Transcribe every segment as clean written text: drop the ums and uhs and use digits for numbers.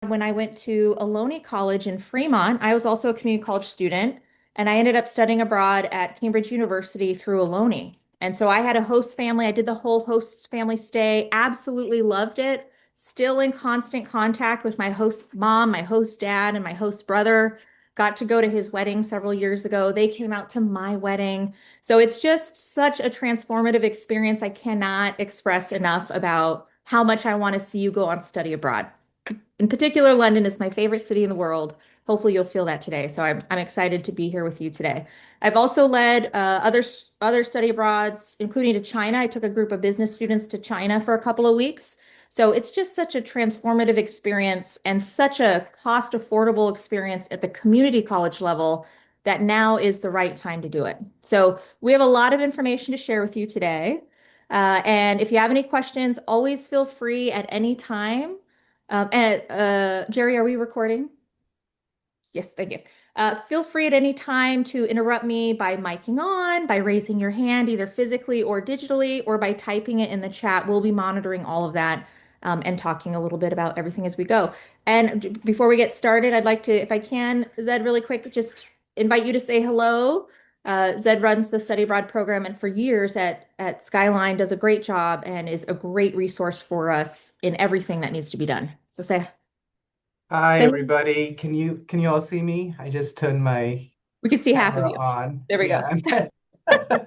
When I went to Ohlone College in Fremont, I was also a community college student, and I ended up studying abroad at Cambridge University through Ohlone. And so I had a host family. I did the whole host family stay, absolutely loved it. Still in constant contact with my host mom, my host dad, and my host brother. Got to go to his wedding several years ago. They came out to my wedding. So it's just such a transformative experience. I cannot express enough about how much I want to see you go on study abroad. In particular, London is my favorite city in the world. Hopefully, you'll feel that today. So I'm excited to be here with you today. I've also led other study abroads, including to China. I took a group of business students to China for a couple of weeks. So it's just such a transformative experience and such a cost affordable experience at the community college level that now is the right time to do it. So we have a lot of information to share with you today. And if you have any questions, always feel free at any time. Jerry, are we recording? Yes, thank you. Feel free at any time to interrupt me by miking on, by raising your hand, either physically or digitally, or by typing it in the chat. We'll be monitoring all of that and talking a little bit about everything as we go. And before we get started, I'd like to, if I can, Zed, really quick, just invite you to say hello. Zed runs the Study Abroad program and for years at Skyline does a great job and is a great resource for us in everything that needs to be done. So Hi say everybody. Can you all see me? I just turned my we can see half of camera you. on. There we go. Yeah.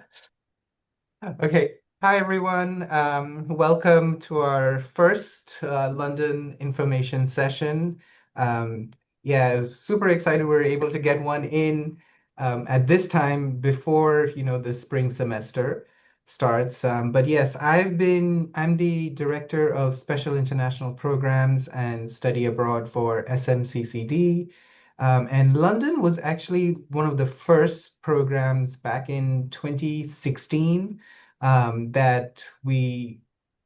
Okay. Hi everyone. Welcome to our first London information session. Um, yeah, super excited we were able to get one in at this time before, the spring semester starts. But yes, I'm the director of Special International Programs and Study Abroad for SMCCD. And London was actually one of the first programs back in 2016 that we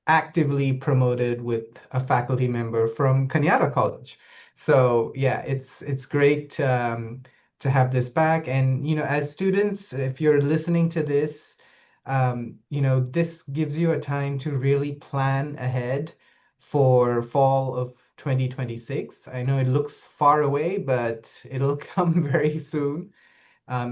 actively promoted with a faculty member from Kenyatta College. So yeah, it's great to have this back. And as students, if you're listening to this, this gives you a time to really plan ahead for fall of 2026. I know it looks far away, but it'll come very soon.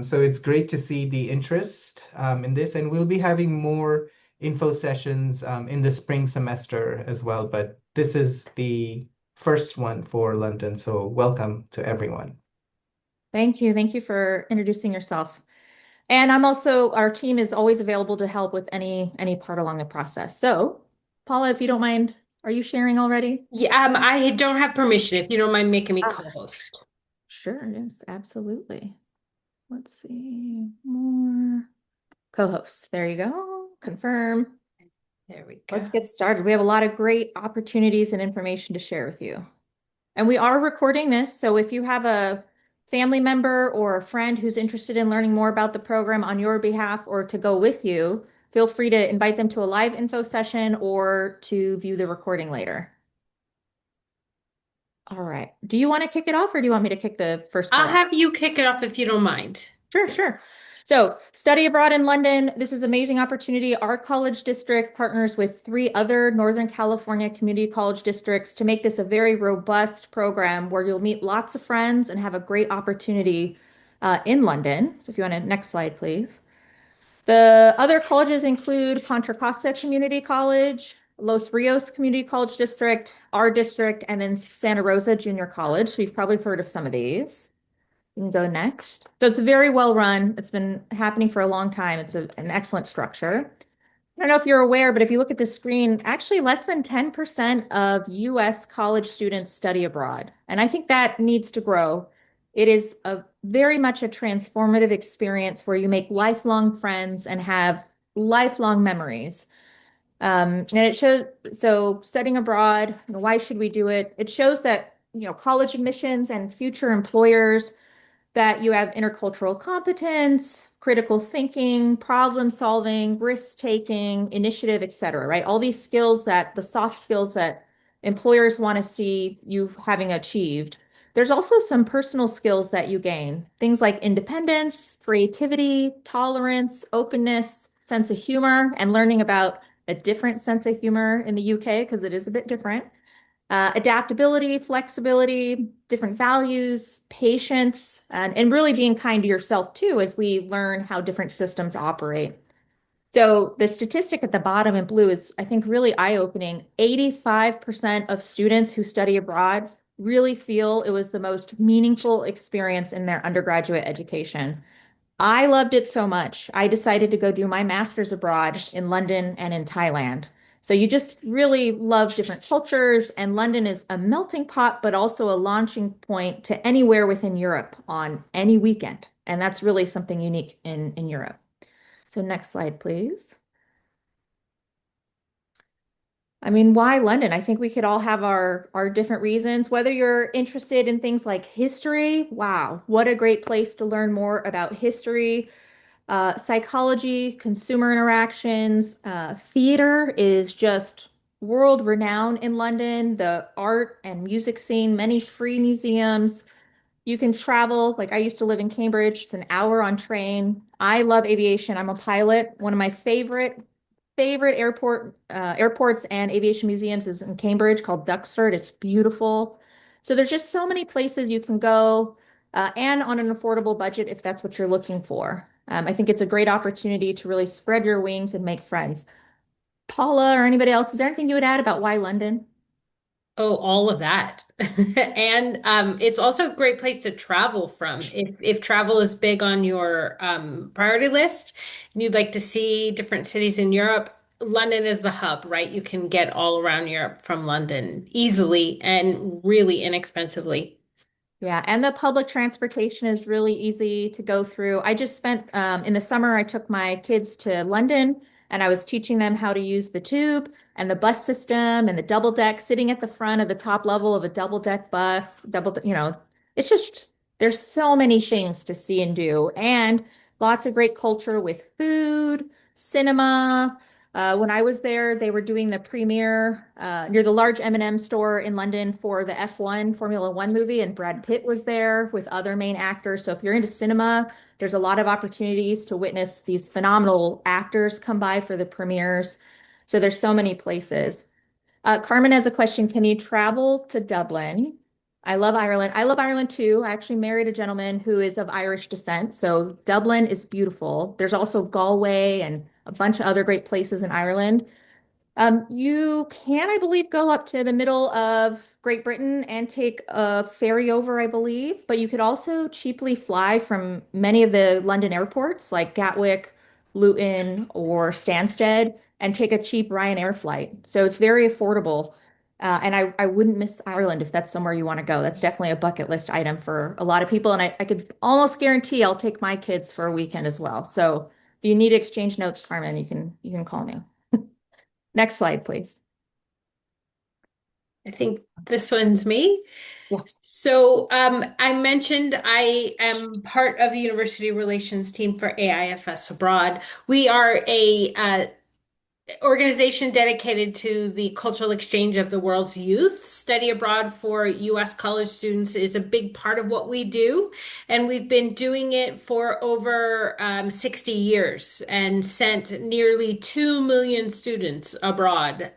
So it's great to see the interest in this, and we'll be having more info sessions in the spring semester as well. But this is the first one for London, so welcome to everyone. Thank you. Thank you for introducing yourself. And I'm also, our team is always available to help with any part along the process. So, Paula, if you don't mind, are you sharing already? Yeah, I don't have permission if you don't mind making me Ah, co-host. sure, yes, absolutely. Let's see. More co-hosts. There you go. Confirm. There we go. Let's get started. We have a lot of great opportunities and information to share with you. And we are recording this, so if you have a family member or a friend who's interested in learning more about the program on your behalf or to go with you, feel free to invite them to a live info session or to view the recording later. All right. Do you want to kick it off or do you want me to kick the first part I'll off? have you kick it off if you don't mind. Sure, sure. So, study abroad in London. This is an amazing opportunity. Our college district partners with three other Northern California community college districts to make this a very robust program where you'll meet lots of friends and have a great opportunity in London. So, if you want to, next slide, please. The other colleges include Contra Costa Community College, Los Rios Community College District, our district, and then Santa Rosa Junior College. So, you've probably heard of some of these. You can go next. So it's very well run. It's been happening for a long time. It's an excellent structure. I don't know if you're aware, but if you look at the screen, actually less than 10% of US college students study abroad. And I think that needs to grow. It is a very much a transformative experience where you make lifelong friends and have lifelong memories. And it shows, so studying abroad, why should we do it? It shows that, college admissions and future employers that you have intercultural competence, critical thinking, problem solving, risk taking, initiative, et cetera, right? All these skills that the soft skills that employers want to see you having achieved. There's also some personal skills that you gain, things like independence, creativity, tolerance, openness, sense of humor, and learning about a different sense of humor in the UK because it is a bit different. Adaptability, flexibility, different values, patience, and really being kind to yourself too as we learn how different systems operate. So the statistic at the bottom in blue is, I think, really eye-opening. 85% of students who study abroad really feel it was the most meaningful experience in their undergraduate education. I loved it so much. I decided to go do my master's abroad in London and in Thailand. So you just really love different cultures, and London is a melting pot, but also a launching point to anywhere within Europe on any weekend. And that's really something unique in Europe. So next slide, please. I mean, why London? I think we could all have our different reasons. Whether you're interested in things like history, wow, what a great place to learn more about history. Psychology, consumer interactions, theater is just world renowned in London. The art and music scene, many free museums. You can travel. Like I used to live in Cambridge. It's an hour on train. I love aviation. I'm a pilot. One of my favorite airports and aviation museums is in Cambridge called Duxford. It's beautiful. So there's just so many places you can go, and on an affordable budget if that's what you're looking for. I think it's a great opportunity to really spread your wings and make friends. Paula or anybody else, is there anything you would add about why London? Oh, all of that. And it's also a great place to travel from. If travel is big on your priority list and you'd like to see different cities in Europe, London is the hub, right? You can get all around Europe from London easily and really inexpensively. Yeah, and the public transportation is really easy to go through. I just spent in the summer, I took my kids to London and I was teaching them how to use the tube and the bus system and the double deck, sitting at the front of the top level of a double deck bus, it's just there's so many things to see and do, and lots of great culture with food, cinema. When I was there, they were doing the premiere near the large M&M store in London for the F1 Formula One movie, and Brad Pitt was there with other main actors. So if you're into cinema, there's a lot of opportunities to witness these phenomenal actors come by for the premieres. So there's so many places. Carmen has a question. Can you travel to Dublin? I love Ireland. I love Ireland too. I actually married a gentleman who is of Irish descent. So Dublin is beautiful. There's also Galway and a bunch of other great places in Ireland. You can, I believe, go up to the middle of Great Britain and take a ferry over, I believe, but you could also cheaply fly from many of the London airports like Gatwick, Luton, or Stansted and take a cheap Ryanair flight. So it's very affordable. And I wouldn't miss Ireland if that's somewhere you want to go. That's definitely a bucket list item for a lot of people. And I could almost guarantee I'll take my kids for a weekend as well. So if you need to exchange notes, Carmen, you can call me. Next slide, please. I think this one's me. Yes. So I mentioned I am part of the university relations team for AIFS Abroad. We are a organization dedicated to the cultural exchange of the world's youth. Study abroad for U.S. college students is a big part of what we do. And we've been doing it for over 60 years and sent nearly 2 million students abroad.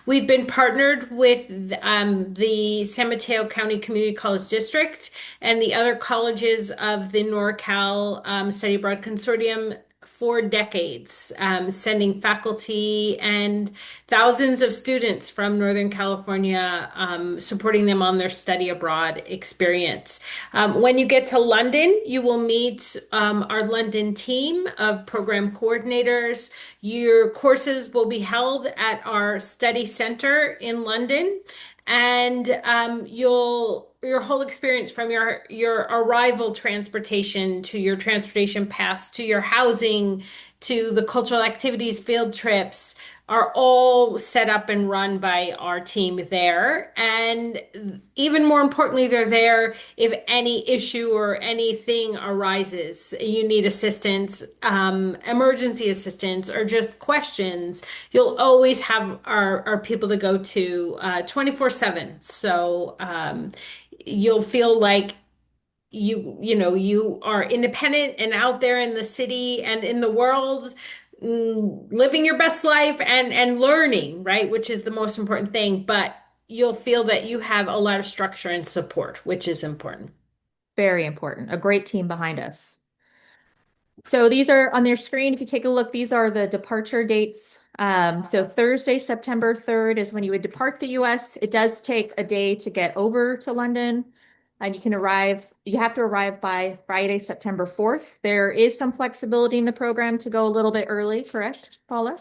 We've been partnered with the San Mateo County Community College District and the other colleges of the NorCal Study Abroad Consortium for decades, sending faculty and thousands of students from Northern California, supporting them on their study abroad experience. When you get to London, you will meet our London team of program coordinators. Your courses will be held at our study center in London. And your whole experience from your arrival transportation to your transportation pass to your housing to the cultural activities field trips are all set up and run by our team there. And even more importantly, they're there if any issue or anything arises. You need assistance, emergency assistance, or just questions. You'll always have our people to go to 24/7. So you'll feel like you are independent and out there in the city and in the world, living your best life and learning, right? Which is the most important thing. But you'll feel that you have a lot of structure and support, which is important. Very important. A great team behind us. So these are on their screen. If you take a look, these are the departure dates. So Thursday, September 3rd is when you would depart the US. It does take a day to get over to London, and you have to arrive by Friday, September 4th. There is some flexibility in the program to go a little bit early, correct, Paula?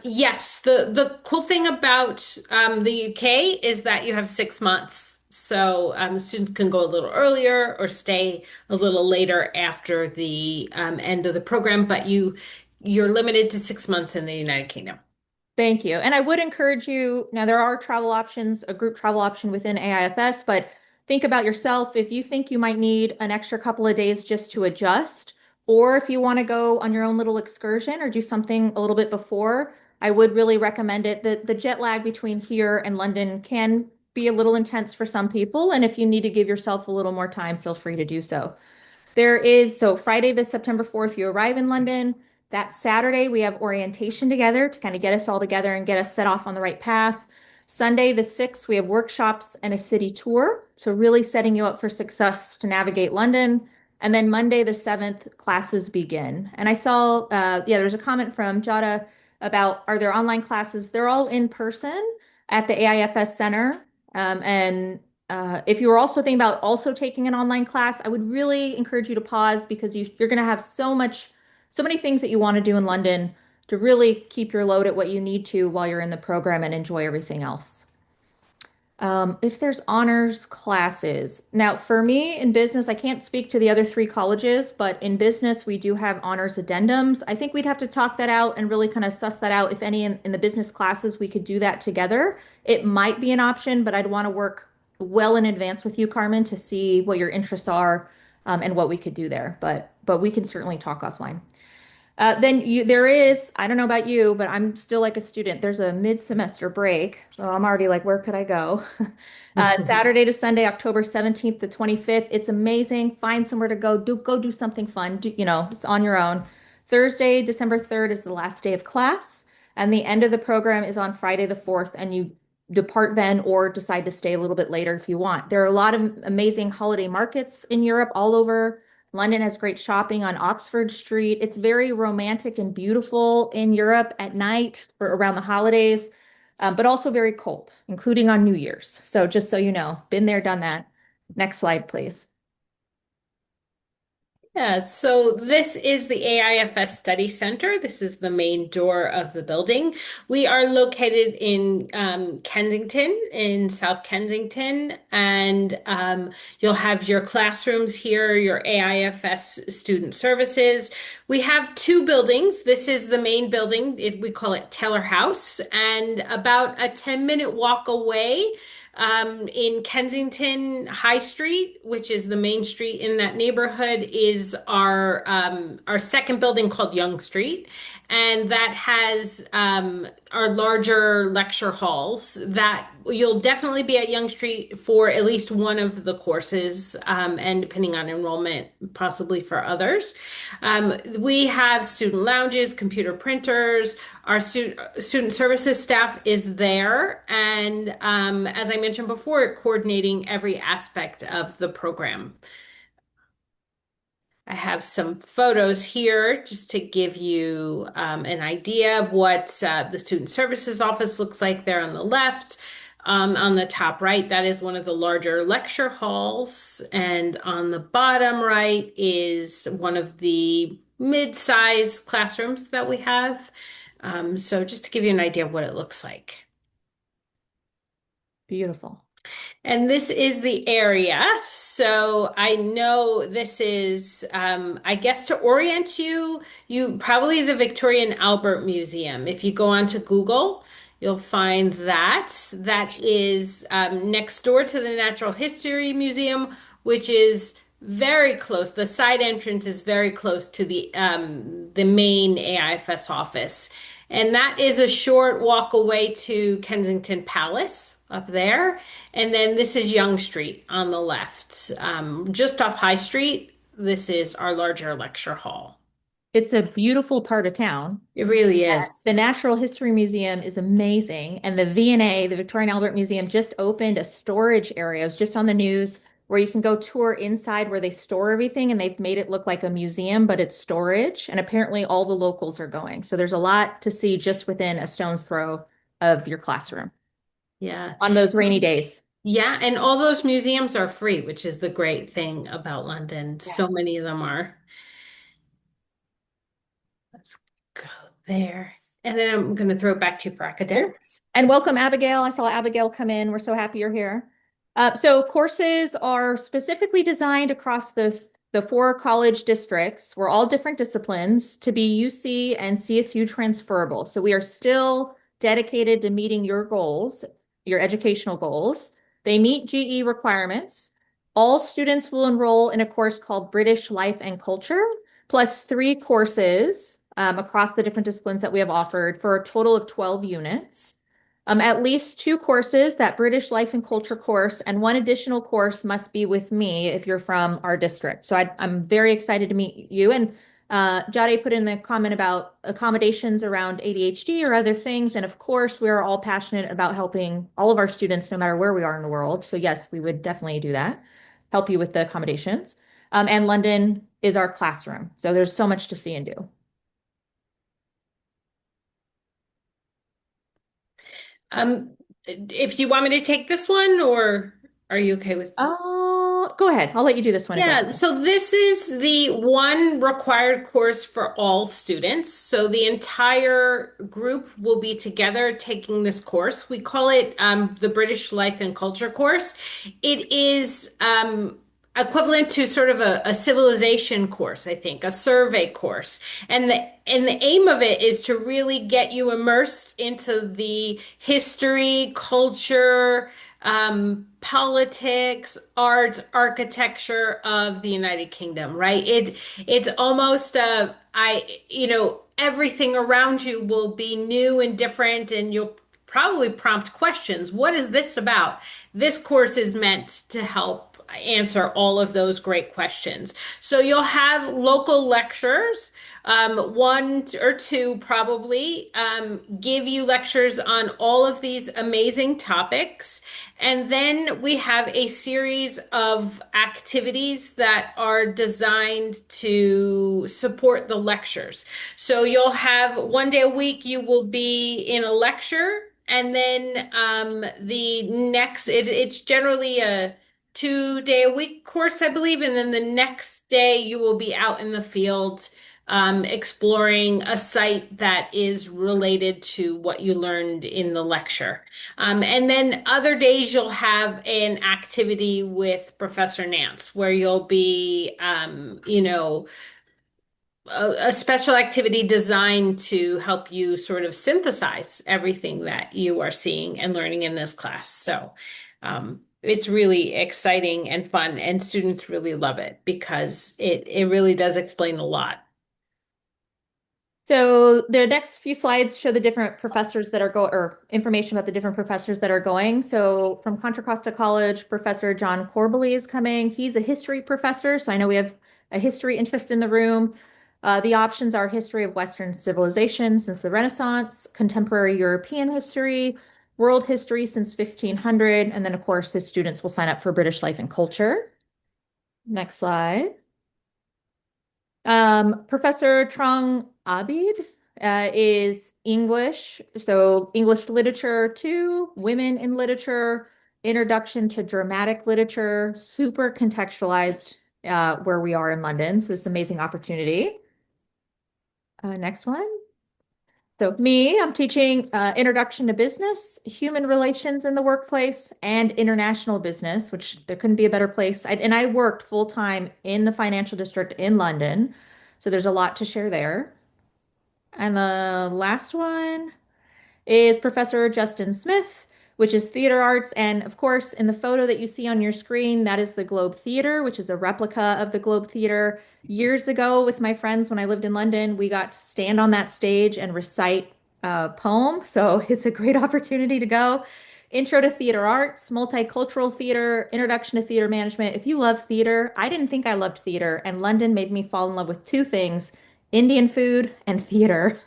Yes, the cool thing about the UK is that you have 6 months. So students can go a little earlier or stay a little later after the end of the program, but you're limited to 6 months in the United Kingdom. Thank you. And I would encourage you, now there are travel options, a group travel option within AIFS, but think about yourself. If you think you might need an extra couple of days just to adjust, or if you want to go on your own little excursion or do something a little bit before, I would really recommend it. The jet lag between here and London can be a little intense for some people. And if you need to give yourself a little more time, feel free to do so. So Friday, the September 4th, you arrive in London. That Saturday, we have orientation together to kind of get us all together and get us set off on the right path. Sunday, the 6th, we have workshops and a city tour. So really setting you up for success to navigate London. And then Monday, the 7th, classes begin. And I saw, there's a comment from Jada about, are there online classes? They're all in person at the AIFS Center. And if you were also thinking about also taking an online class, I would really encourage you to pause because you're going to have so many things that you want to do in London to really keep your load at what you need to while you're in the program and enjoy everything else. If there's honors classes. Now, for me in business, I can't speak to the other three colleges, but in business, we do have honors addendums. I think we'd have to talk that out and really kind of suss that out. If any in the business classes, we could do that together. It might be an option, but I'd want to work well in advance with you, Carmen, to see what your interests are, and what we could do there. But we can certainly talk offline. There is, I don't know about you, but I'm still like a student. There's a mid-semester break. So I'm already like, where could I go? Saturday to Sunday, October 17th to 25th. It's amazing. Find somewhere to go. Go do something fun. It's on your own. Thursday, December 3rd is the last day of class, and the end of the program is on Friday the 4th, and you depart then or decide to stay a little bit later if you want. There are a lot of amazing holiday markets in Europe all over. London has great shopping on Oxford Street. It's very romantic and beautiful in Europe at night for around the holidays, but also very cold, including on New Year's. So just so you know, been there, done that. Next slide, please. Yeah, so this is the AIFS Study Center. This is the main door of the building. We are located in Kensington, in South Kensington, and you'll have your classrooms here, your AIFS student services. We have two buildings. This is the main building. We call it Taylor House, and about a 10-minute walk away in Kensington High Street, which is the main street in that neighborhood, is our second building called Young Street, and that has our larger lecture halls. That you'll definitely be at Young Street for at least one of the courses, and depending on enrollment, possibly for others. We have student lounges, computer printers. Our student services staff is there, and as I mentioned before, coordinating every aspect of the program. I have some photos here just to give you an idea of what the Student Services Office looks like there on the left. On the top right, that is one of the larger lecture halls. And on the bottom right is one of the mid-size classrooms that we have. So just to give you an idea of what it looks like. Beautiful. And this is the area. So I know this is, I guess to orient you, you probably the Victoria and Albert Museum. If you go onto Google, you'll find that. That is next door to the Natural History Museum, which is very close. The side entrance is very close to the main AIFS office. And that is a short walk away to Kensington Palace up there. And then this is Young Street on the left. Just off High Street, this is our larger lecture hall. It's a beautiful part of town. It really is. The Natural History Museum is amazing, and the V&A, the Victoria and Albert Museum, just opened a storage area. It was just on the news where you can go tour inside where they store everything, and they've made it look like a museum, but it's storage. And apparently, all the locals are going. So there's a lot to see just within a stone's throw of your classroom Yeah. on those rainy days. Yeah, and all those museums are free, which is the great thing about London. Yeah. So many of them are. Let's go there. And then I'm going to throw it back to you for Sure. academics. And welcome, Abigail. I saw Abigail come in. We're so happy you're here. So courses are specifically designed across the four college districts. We're all different disciplines to be UC and CSU transferable. So we are still dedicated to meeting your goals, your educational goals. They meet GE requirements. All students will enroll in a course called British Life and Culture, plus three courses across the different disciplines that we have offered for a total of 12 units. At least two courses, that British Life and Culture course, and one additional course must be with me if you're from our district. So I'm very excited to meet you. And Jade put in the comment about accommodations around ADHD or other things. And of course, we are all passionate about helping all of our students, no matter where we are in the world. So yes, we would definitely do that, help you with the accommodations. And London is our classroom. So there's so much to see and do. If you want me to take this one, or are you okay with? Go ahead. I'll let you do this one if that's Yeah, okay. so this is the one required course for all students. So the entire group will be together taking this course. We call it the British Life and Culture course. It is equivalent to sort of a civilization course, I think, a survey course. And the aim of it is to really get you immersed into the history, culture, politics, art, architecture of the United Kingdom, right? It's almost everything around you will be new and different, and you'll probably prompt questions. What is this about? This course is meant to help answer all of those great questions. So you'll have local lectures, one or two probably, give you lectures on all of these amazing topics. And then we have a series of activities that are designed to support the lectures. So you'll have one day a week, you will be in a lecture. And then the next, it's generally a 2 day a week course, I believe. And then the next day, you will be out in the field exploring a site that is related to what you learned in the lecture. And then other days you'll have an activity with Professor Nance where you'll be, a special activity designed to help you sort of synthesize everything that you are seeing and learning in this class. So it's really exciting and fun, and students really love it because it really does explain a lot. So the next few slides show the different professors that are going, or information about the different professors that are going. So from Contra Costa College, Professor John Corbally is coming. He's a history professor, so I know we have a history interest in the room. The options are history of Western civilization since the Renaissance, contemporary European history, world history since 1500, and then of course his students will sign up for British Life and Culture. Next slide. Professor Trong Abid is English, so English literature two, women in literature, introduction to dramatic literature, super contextualized where we are in London. So it's an amazing opportunity. Next one. So me, I'm teaching Introduction to Business, Human Relations in the Workplace, and International Business, which there couldn't be a better place. And I worked full time in the financial district in London, so there's a lot to share there. And the last one is Professor Justin Smith, which is theater arts. And of course, in the photo that you see on your screen, that is the Globe Theater, which is a replica of the Globe Theater. Years ago, with my friends when I lived in London, we got to stand on that stage and recite a poem. So it's a great opportunity to go. Intro to Theater Arts, Multicultural Theater, Introduction to Theater Management. If you love theater, I didn't think I loved theater, and London made me fall in love with two things, Indian food, and theater.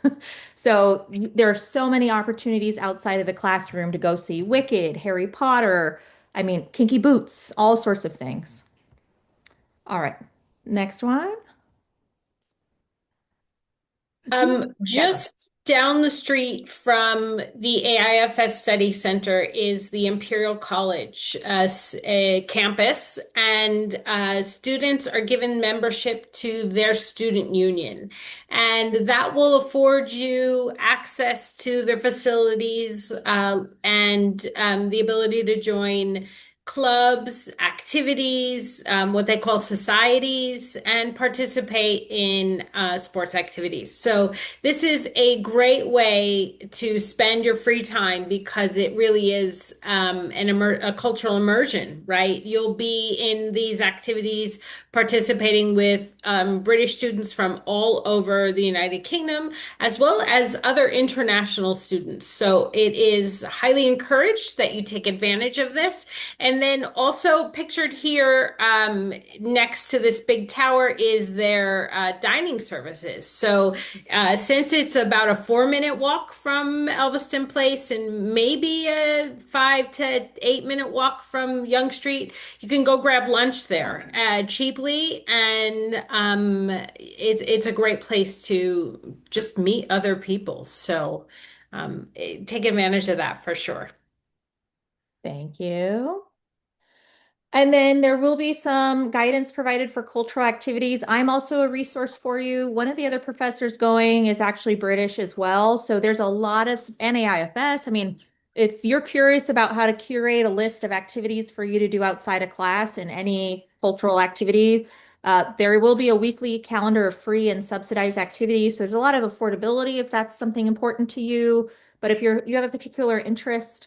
So there are so many opportunities outside of the classroom to go see Wicked, Harry Potter, I mean, Kinky Boots, all sorts of things. All right, next one. Do you? Yeah, go. Just down the street from the AIFS Study Center is the Imperial College campus, and students are given membership to their student union. And that will afford you access to their facilities and the ability to join clubs, activities, what they call societies, and participate in sports activities. So this is a great way to spend your free time because it really is a cultural immersion, right? You'll be in these activities participating with British students from all over the United Kingdom, as well as other international students. So it is highly encouraged that you take advantage of this. And then also pictured here next to this big tower is their dining services. So since it's about a 4 minute walk from Elveston Place and maybe a 5 to 8 minute walk from Young Street, you can go grab lunch there cheaply, and it's a great place to just meet other people. So take advantage of that for sure. Thank you. And then there will be some guidance provided for cultural activities. I'm also a resource for you. One of the other professors going is actually British as well. So there's a lot of NAIFS. I mean, if you're curious about how to curate a list of activities for you to do outside of class in any cultural activity, there will be a weekly calendar of free and subsidized activities. So there's a lot of affordability if that's something important to you. But if you have a particular interest,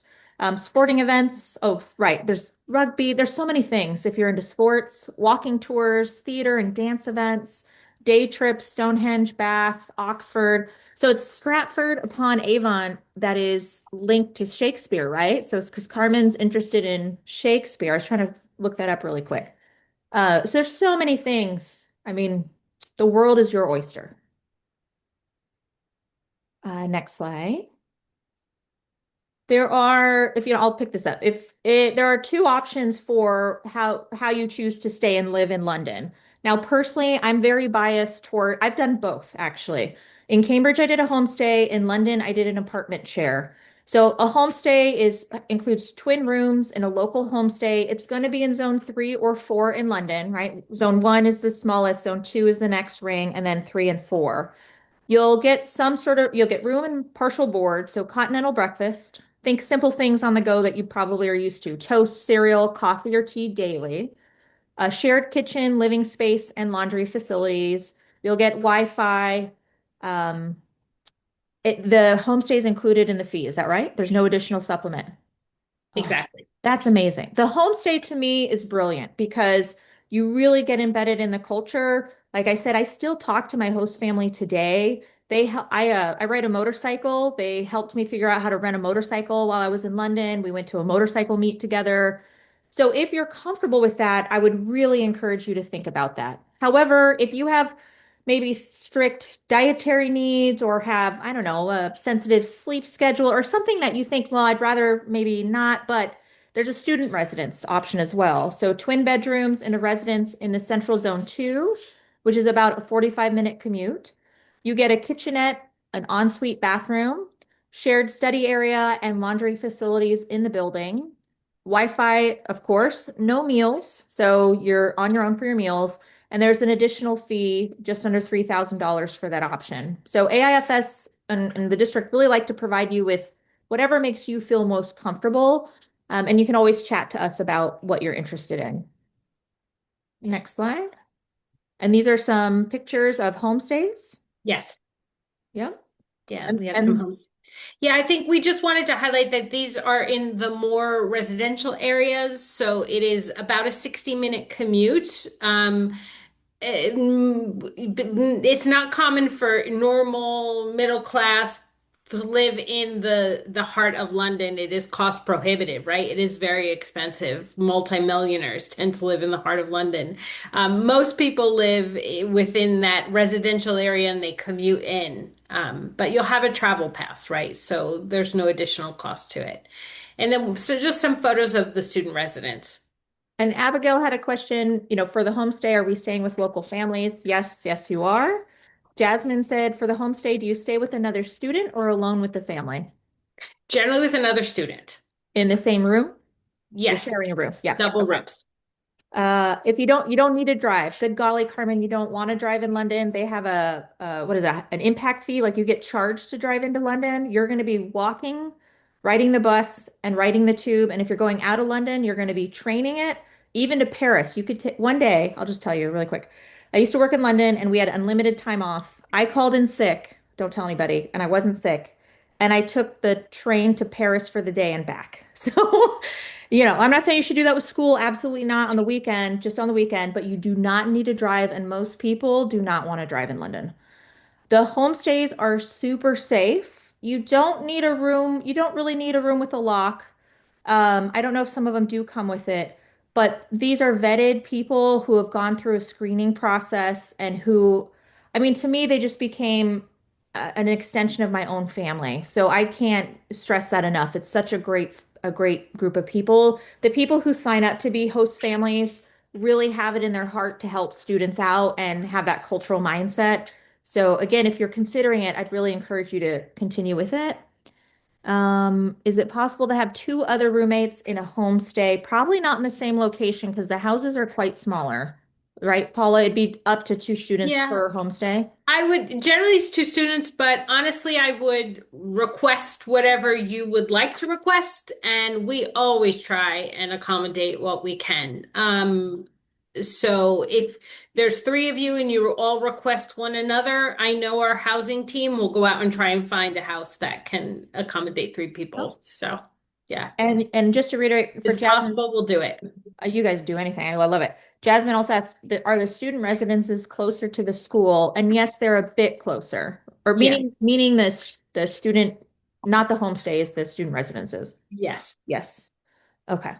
sporting events. Oh, right. There's rugby. There's so many things. If you're into sports, walking tours, theater and dance events, day trips, Stonehenge, Bath, Oxford. So it's Stratford upon Avon that is linked to Shakespeare, right? So it's because Carmen's interested in Shakespeare. I was trying to look that up really quick. So there's so many things. I mean, the world is your oyster. Next slide. There are, if you know, I'll pick this up. There are two options for how you choose to stay and live in London. Now, personally, I'm very biased toward, I've done both actually. In Cambridge, I did a homestay. In London, I did an apartment share. So a homestay includes twin rooms in a local homestay. It's going to be in zone 3 or 4 in London, right? Zone 1 is the smallest, zone 2 is the next ring, and then 3 and 4. You'll get room and partial board, so continental breakfast. Think simple things on the go that you probably are used to. Toast, cereal, coffee or tea daily. A shared kitchen, living space, and laundry facilities. You'll get Wi-Fi. Um, the homestay is included in the fee. Is that right? There's no additional supplement. Oh, Exactly. that's amazing. The homestay to me is brilliant because you really get embedded in the culture. Like I said, I still talk to my host family today. I ride a motorcycle. They helped me figure out how to rent a motorcycle while I was in London. We went to a motorcycle meet together. So if you're comfortable with that, I would really encourage you to think about that. However, if you have maybe strict dietary needs or have, I don't know, a sensitive sleep schedule or something that you think, well, I'd rather maybe not, but there's a student residence option as well. So twin bedrooms in a residence in the central zone 2, which is about a 45-minute commute. You get a kitchenette, an ensuite bathroom, shared study area, and laundry facilities in the building. Wi-Fi, of course, no meals. So you're on your own for your meals. And there's an additional fee just under $3,000 for that option. So AIFS and the district really like to provide you with whatever makes you feel most comfortable. And you can always chat to us about what you're interested in. Next slide. And these are some pictures of homestays. Yes. Yep. Yeah, And, we have some and homes. Yeah, I think we just wanted to highlight that these are in the more residential areas. So it is about a 60-minute commute. It's not common for normal middle class to live in the heart of London, it is cost prohibitive, right? It is very expensive. Multimillionaires tend to live in the heart of London. Most people live within that residential area and they commute in. But you'll have a travel pass, right? So there's no additional cost to it. And then so just some photos of the student residents. And Abigail had a question, for the homestay, are we staying with local families? Yes, yes, you are. Jasmine said, for the homestay, do you stay with another student or alone with the family? Generally with another student. In the same room? You're Yes, sharing a room. Yeah. double Okay. rooms. If you don't need to drive. Good golly, Carmen, you don't want to drive in London. They have what is that? An impact fee. Like you get charged to drive into London. You're going to be walking, riding the bus, and riding the tube. And if you're going out of London, you're going to be training it. Even to Paris, you could take one day. I'll just tell you really quick. I used to work in London, and we had unlimited time off. I called in sick. Don't tell anybody, and I wasn't sick. And I took the train to Paris for the day and back. So I'm not saying you should do that with school. Absolutely not on the weekend, just on the weekend, but you do not need to drive. And most people do not want to drive in London. The homestays are super safe. You don't need a room. You don't really need a room with a lock. I don't know if some of them do come with it, but these are vetted people who have gone through a screening process and who, I mean, to me, they just became an extension of my own family. So I can't stress that enough. It's such a great group of people. The people who sign up to be host families really have it in their heart to help students out and have that cultural mindset. So again, if you're considering it, I'd really encourage you to continue with it. Is it possible to have two other roommates in a homestay? Probably not in the same location because the houses are quite smaller, right, Paula? It'd be up to two students Yeah. per homestay. I would generally it's two students, but honestly, I would request whatever you would like to request, and we always try and accommodate what we can. So if there's three of you and you all request one another, I know our housing team will go out and try and find a house that can accommodate three Oh. people. So yeah, And just to reiterate for it's Jasmine, possible. We'll do it. you guys do anything. I love it. Jasmine also asked, are the student residences closer to the school? And yes, they're a bit closer, or Yeah. meaning the student, not the homestays, the student residences. Yes. Yes. Okay.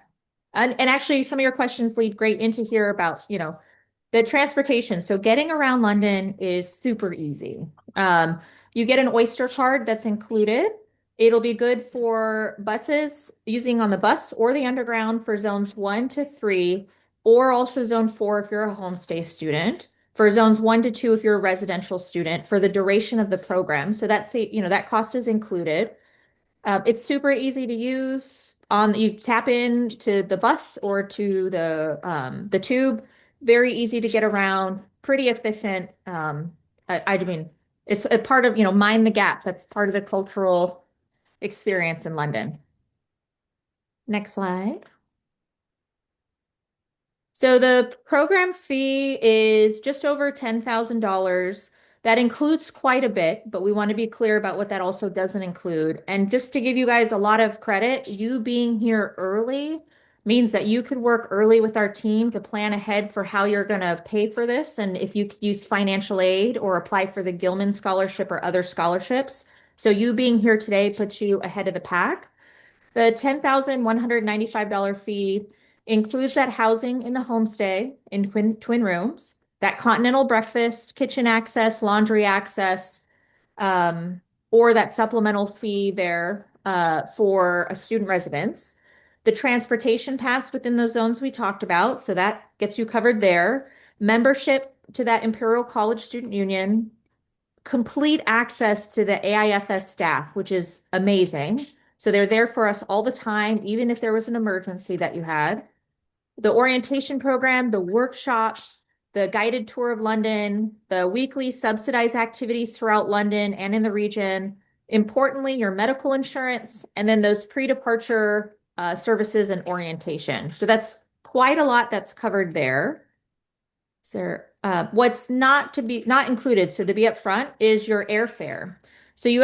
And actually, some of your questions lead great into here about, the transportation. So getting around London is super easy. Um, you get an Oyster card that's included. It'll be good for buses using on the bus or the underground for zones 1 to 3, or also zone 4 if you're a homestay student. For zones 1 to 2 if you're a residential student for the duration of the program. So that cost is included. It's super easy to use. You tap in to the bus or to the tube. Very easy to get around. Pretty efficient. I mean, it's a part of mind the gap. That's part of the cultural experience in London. Next slide. So the program fee is just over $10,000. That includes quite a bit, but we want to be clear about what that also doesn't include. And just to give you guys a lot of credit, you being here early means that you could work early with our team to plan ahead for how you're going to pay for this and if you could use financial aid or apply for the Gilman scholarship or other scholarships. So you being here today puts you ahead of the pack. The $10,195 fee includes that housing in the homestay in twin rooms, that continental breakfast, kitchen access, laundry access, um, or that supplemental fee there for a student residence. The transportation pass within those zones we talked about, so that gets you covered there. Membership to that Imperial College Student Union, complete access to the AIFS staff, which is amazing. So they're there for us all the time, even if there was an emergency that you had. The orientation program, the workshops, the guided tour of London, the weekly subsidized activities throughout London and in the region. Importantly, your medical insurance, and then those pre-departure services and orientation. So that's quite a lot that's covered there. So, what's not included, so to be upfront, is your airfare. So you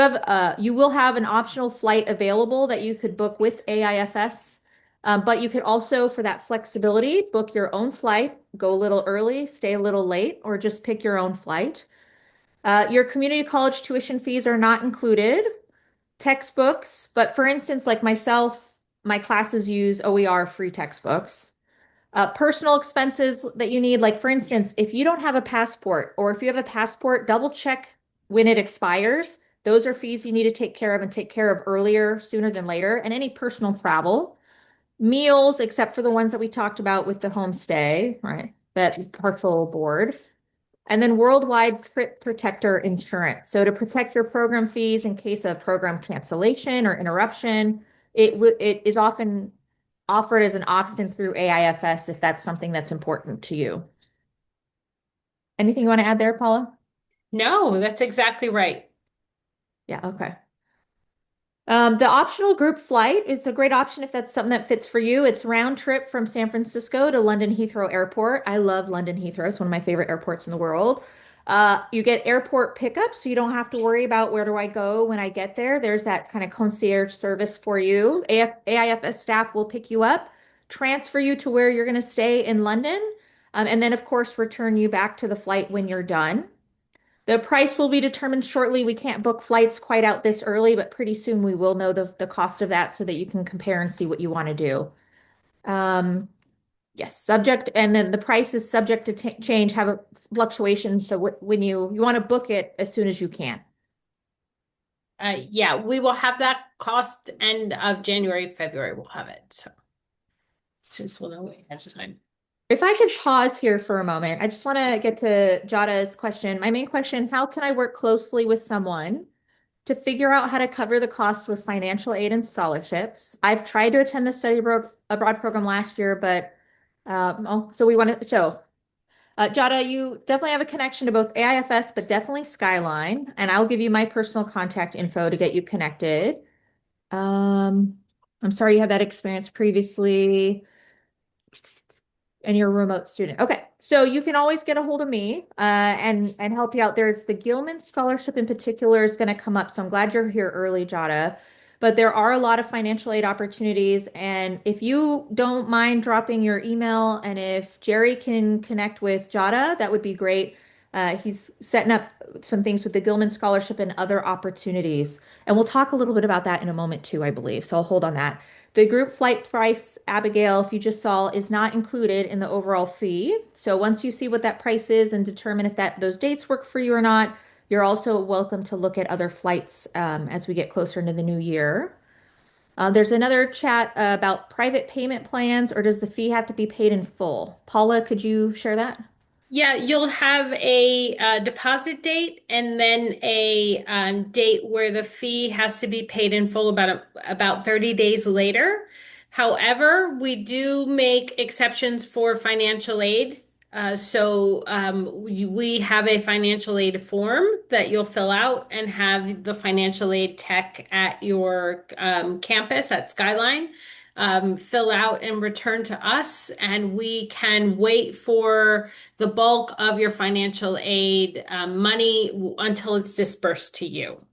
will have an optional flight available that you could book with AIFS, but you could also, for that flexibility, book your own flight, go a little early, stay a little late, or just pick your own flight. Your community college tuition fees are not included. textbooks, but for instance, like myself, my classes use OER free textbooks. Personal expenses that you need, like for instance, if you don't have a passport or if you have a passport, double check when it expires. Those are fees you need to take care of and take care of earlier, sooner than later. And any personal travel, meals, except for the ones that we talked about with the homestay, right? That partial board. And then worldwide trip protector insurance. So to protect your program fees in case of program cancellation or interruption, it is often offered as an option through AIFS if that's something that's important to you. Anything you want to add there, Paula? No, that's exactly right. Yeah, okay. The optional group flight is a great option if that's something that fits for you. It's round trip from San Francisco to London Heathrow Airport. I love London Heathrow. It's one of my favorite airports in the world. You get airport pickup, so you don't have to worry about where do I go when I get there. There's that kind of concierge service for you. AIFS staff will pick you up, transfer you to where you're going to stay in London, and then, of course, return you back to the flight when you're done. The price will be determined shortly. We can't book flights quite out this early, but pretty soon we will know the cost of that so that you can compare and see what you want to do. Um, yes, subject, and then the price is subject to change, have a fluctuation. So when you want to book it as soon as you can. Yeah, we will have that cost end of January, February, we'll have it. So since we'll know ahead of time. If I could pause here for a moment, I just want to get to Jada's question. My main question, how can I work closely with someone to figure out how to cover the costs with financial aid and scholarships? I've tried to attend the abroad program last year, but so we want to so Jada, you definitely have a connection to both AIFS, but definitely Skyline, and I'll give you my personal contact info to get you connected. Um, I'm sorry you had that experience previously and you're a remote student. Okay, so you can always get a hold of me and help you out. There's the Gilman scholarship in particular is going to come up, so I'm glad you're here early, Jada. But there are a lot of financial aid opportunities, and if you don't mind dropping your email, and if Jerry can connect with Jada, that would be great. He's setting up some things with the Gilman scholarship and other opportunities, and we'll talk a little bit about that in a moment too, I believe. So I'll hold on that. The group flight price, Abigail, if you just saw, is not included in the overall fee. So once you see what that price is and determine if those dates work for you or not, you're also welcome to look at other flights as we get closer into the new year. There's another chat about private payment plans, or does the fee have to be paid in full? Paula, could you share that? Yeah, you'll have a deposit date and then a date where the fee has to be paid in full about 30 days later. However, we do make exceptions for financial aid. We have a financial aid form that you'll fill out and have the financial aid tech at your campus at Skyline fill out and return to us, and we can wait for the bulk of your financial aid money until it's dispersed to you.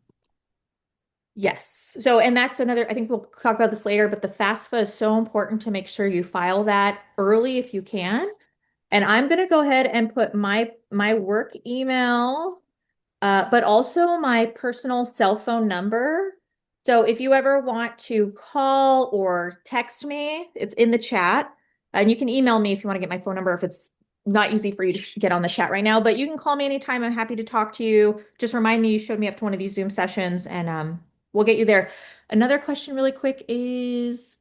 Yes. So, and that's another, I think we'll talk about this later, but the FAFSA is so important to make sure you file that early if you can. And I'm going to go ahead and put my work email, but also my personal cell phone number. So if you ever want to call or text me, it's in the chat. And you can email me if you want to get my phone number if it's not easy for you to get on the chat right now. But you can call me anytime. I'm happy to talk to you. Just remind me you showed me up to one of these Zoom sessions and we'll get you there. Another question really quick is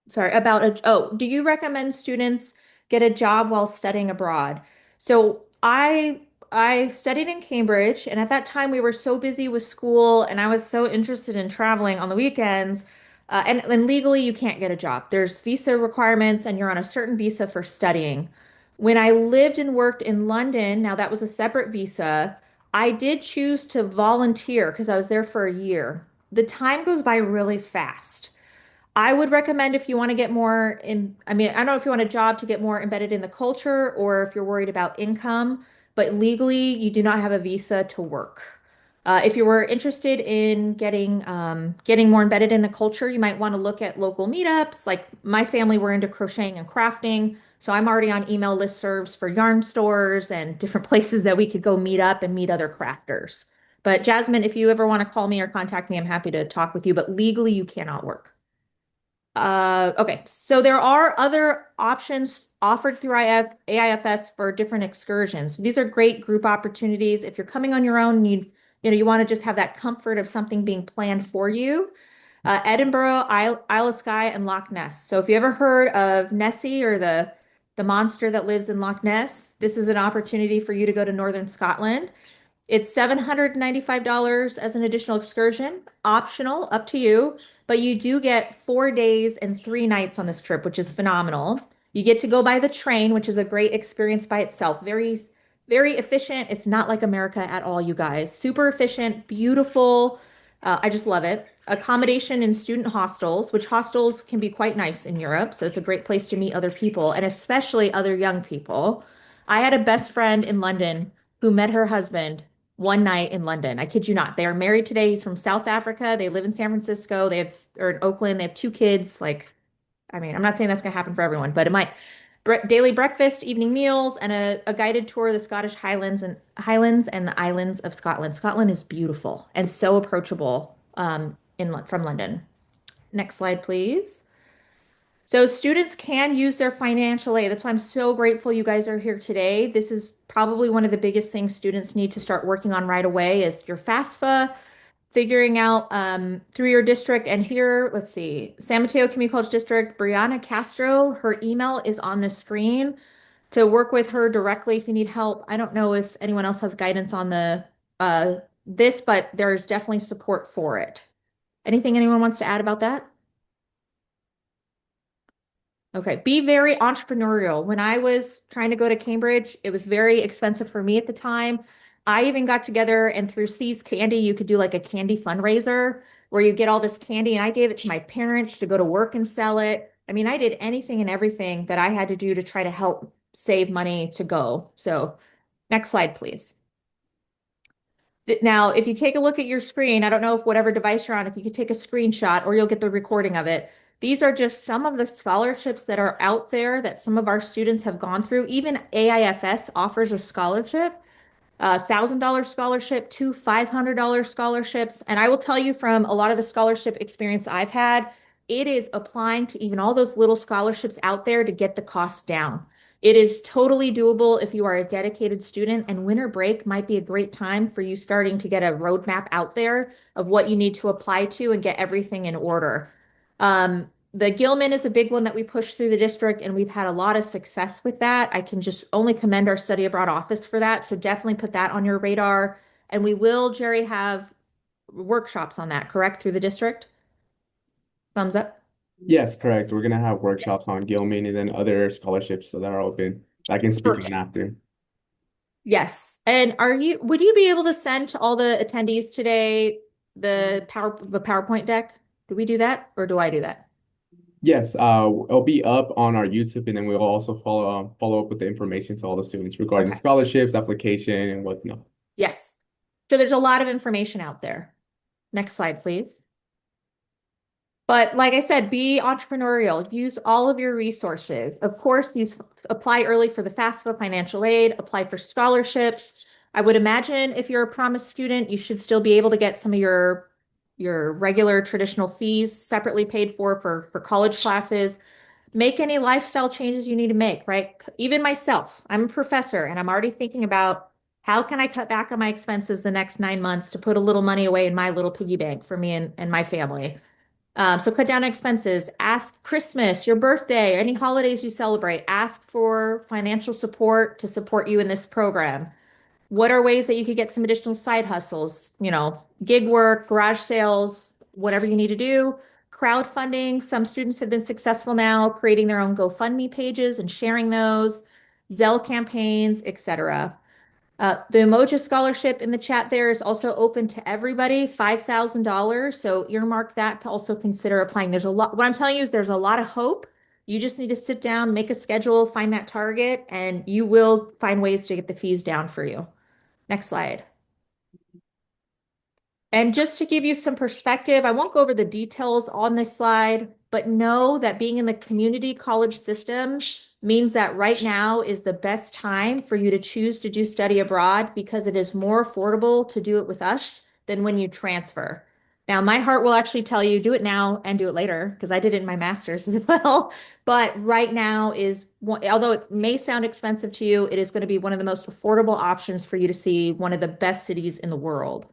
sorry, about do you recommend students get a job while studying abroad? So I studied in Cambridge, and at that time we were so busy with school, and I was so interested in traveling on the weekends. And legally, you can't get a job. There's visa requirements, and you're on a certain visa for studying. When I lived and worked in London, now that was a separate visa, I did choose to volunteer because I was there for a year. The time goes by really fast. I would recommend if you want to get more in, I mean, I don't know if you want a job to get more embedded in the culture or if you're worried about income, but legally you do not have a visa to work. If you were interested in getting more embedded in the culture, you might want to look at local meetups. Like my family were into crocheting and crafting, so I'm already on email listservs for yarn stores and different places that we could go meet up and meet other crafters. But Jasmine, if you ever want to call me or contact me, I'm happy to talk with you, but legally you cannot work. Okay, so there are other options offered through AIFS for different excursions. So these are great group opportunities. If you're coming on your own and you want to just have that comfort of something being planned for you. Edinburgh, Isle of Skye, and Loch Ness. So if you ever heard of Nessie or the monster that lives in Loch Ness, this is an opportunity for you to go to Northern Scotland. It's $795 as an additional excursion, optional, up to you, but you do get 4 days and 3 nights on this trip, which is phenomenal. You get to go by the train, which is a great experience by itself. Very, very efficient. It's not like America at all, you guys. Super efficient, beautiful. I just love it. Accommodation in student hostels, which hostels can be quite nice in Europe. So it's a great place to meet other people and especially other young people. I had a best friend in London who met her husband one night in London. I kid you not. They are married today. He's from South Africa. They live in San Francisco. Or in Oakland. They have 2 kids. Like, I mean, I'm not saying that's going to happen for everyone, but it might. Daily breakfast, evening meals, and a guided tour of the Scottish Highlands and the islands of Scotland. Scotland is beautiful and so approachable from London. Next slide, please. So students can use their financial aid. That's why I'm so grateful you guys are here today. This is probably one of the biggest things students need to start working on right away is your FAFSA, figuring out through your district. And here, let's see, San Mateo Community College District, Brianna Castro, her email is on the screen to work with her directly if you need help. I don't know if anyone else has guidance on this, but there's definitely support for it. Anything anyone wants to add about that? Okay, be very entrepreneurial. When I was trying to go to Cambridge, it was very expensive for me at the time. I even got together and through C's Candy, you could do like a candy fundraiser where you get all this candy. And I gave it to my parents to go to work and sell it. I mean, I did anything and everything that I had to do to try to help save money to go. So next slide, please. Now, if you take a look at your screen, I don't know if whatever device you're on, if you could take a screenshot or you'll get the recording of it. These are just some of the scholarships that are out there that some of our students have gone through. Even AIFS offers a scholarship, $1,000 scholarship, two $500 scholarships. And I will tell you from a lot of the scholarship experience I've had, it is applying to even all those little scholarships out there to get the cost down. It is totally doable if you are a dedicated student, and winter break might be a great time for you starting to get a roadmap out there of what you need to apply to and get everything in order. The Gilman is a big one that we push through the district, and we've had a lot of success with that. I can just only commend our study abroad office for that. So definitely put that on your radar. And we will, Jerry, have workshops on that, correct, through the district? Thumbs up. Yes, correct. We're gonna have workshops on Gilman and then other scholarships that are open. I can speak on after. Yes. And would you be able to send to all the attendees today the PowerPoint deck? Do we do that or do I do that? Yes, it'll be up on our YouTube, and then we'll also follow up with the information to all the students regarding Okay. scholarships, application, and whatnot. Yes. So there's a lot of information out there. Next slide, please. But like I said, be entrepreneurial. Use all of your resources. Of course, apply early for the FAFSA financial aid, apply for scholarships. I would imagine if you're a promised student, you should still be able to get some of your regular traditional fees separately paid for college classes. Make any lifestyle changes you need to make, right? Even myself, I'm a professor and I'm already thinking about how can I cut back on my expenses the next 9 months to put a little money away in my little piggy bank for me and my family. So cut down on expenses. Ask Christmas, your birthday, any holidays you celebrate. Ask for financial support to support you in this program. What are ways that you could get some additional side hustles? Gig work, garage sales, whatever you need to do. Crowdfunding. Some students have been successful now creating their own GoFundMe pages and sharing those, Zelle campaigns, etc. The Emoji Scholarship in the chat there is also open to everybody, $5,000. So earmark that to also consider applying. There's a lot, what I'm telling you is there's a lot of hope. You just need to sit down, make a schedule, find that target, and you will find ways to get the fees down for you. Next slide. And just to give you some perspective, I won't go over the details on this slide, but know that being in the community college system means that right now is the best time for you to choose to do study abroad because it is more affordable to do it with us than when you transfer. Now, my heart will actually tell you do it now and do it later because I did it in my master's as well. But right now is, although it may sound expensive to you, it is going to be one of the most affordable options for you to see one of the best cities in the world.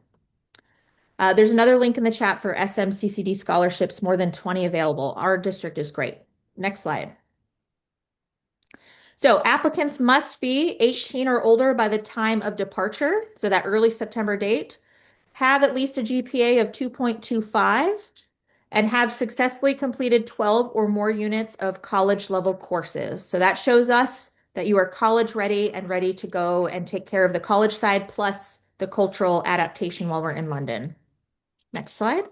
There's another link in the chat for SMCCD scholarships, more than 20 available. Our district is great. Next slide. So applicants must be 18 or older by the time of departure, so that early September date, have at least a GPA of 2.25, and have successfully completed 12 or more units of college level courses. So that shows us that you are college ready and ready to go and take care of the college side plus the cultural adaptation while we're in London. Next slide.